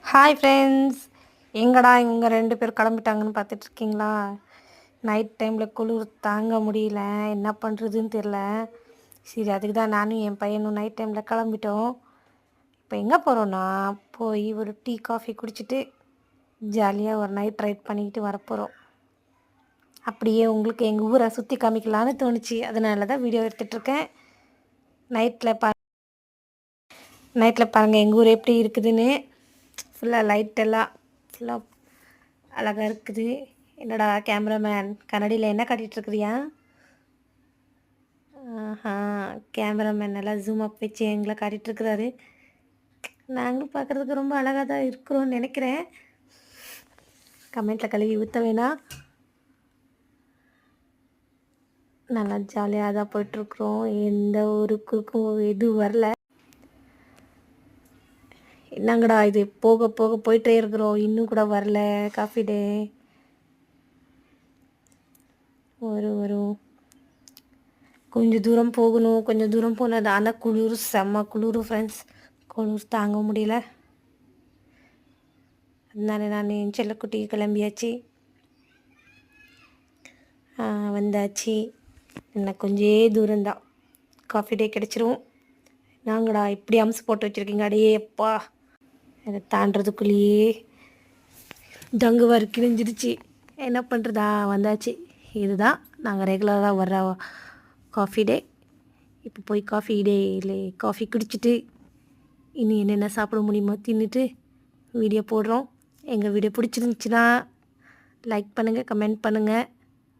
Hi friends, எங்கடா இங்கே 2 பேர் கிளம்பிட்டாங்கன்னு பார்த்துட்ருக்கீங்களா? நைட் டைமில் குளிர் தாங்க முடியல, என்ன பண்ணுறதுன்னு தெரில. சரி, அதுக்கு தான் நானும் என் பையனும் நைட் டைமில் கிளம்பிட்டோம். இப்போ எங்கே போகிறோன்னா, போய் ஒரு டீ காஃபி குடிச்சிட்டு ஜாலியாக ஒரு நைட் ரைட் பண்ணிக்கிட்டு வரப்போகிறோம். அப்படியே உங்களுக்கு எங்கள் ஊரை சுற்றி காமிக்கலான்னு தோணுச்சு, அதனால தான் வீடியோ எடுத்துகிட்ருக்கேன். நைட்டில் பாருங்கள் எங்கள் ஊர் எப்படி இருக்குதுன்னு. ஃபுல்லாக லைட்டெல்லாம் ஃபுல்லாக அழகாக இருக்குது. என்னடா கேமராமேன் கண்ணாடியில் என்ன காட்டிகிட்ருக்குறியா? ஆஹா, கேமராமேன் நல்லா ஜூம் அப் வச்சு எங்களை காட்டிகிட்ருக்குறாரு. நாங்களும் பார்க்குறதுக்கு ரொம்ப அழகாக தான் இருக்கிறோன்னு நினைக்கிறேன். கமெண்ட்டில் கழுவி ஊற்ற வேணாம். நல்லா ஜாலியாக தான் போயிட்டுருக்குறோம். எந்த ஒரு குறுக்கும் எதுவும் வரல. என்னங்கடா இது, போக போக போயிட்டே இருக்கிறோம், இன்னும் கூட வரல காஃபி டே. வரும் கொஞ்சம் தூரம் போகணும், கொஞ்சம் தூரம் போனது. ஆனால் குளிர் செம்ம குளிர் ஃப்ரெண்ட்ஸ், குளிர் தாங்க முடியல. அதனால நான் என் செல்லக்குட்டி கிளம்பியாச்சு, வந்தாச்சு. இன்னும் கொஞ்சே தூரம்தான் காஃபி டே கிடச்சிரும். நாங்கடா இப்படி அம்சு போட்டு வச்சுருக்கீங்க, அடையே எப்பா, அதை தாண்டதுக்குள்ளேயே தங்குவார் கிழிஞ்சிருச்சு. என்ன பண்ணுறதா, வந்தாச்சு. இதுதான் நாங்கள் ரெகுலராக வர்ற காஃபி டே. இப்போ போய் காஃபி குடிச்சிட்டு இனி என்னென்ன சாப்பிட முடியுமோ தின்னுட்டு வீடியோ போடுறோம். எங்கள் வீடியோ பிடிச்சிருந்துச்சின்னா லைக் பண்ணுங்கள், கமெண்ட் பண்ணுங்கள்.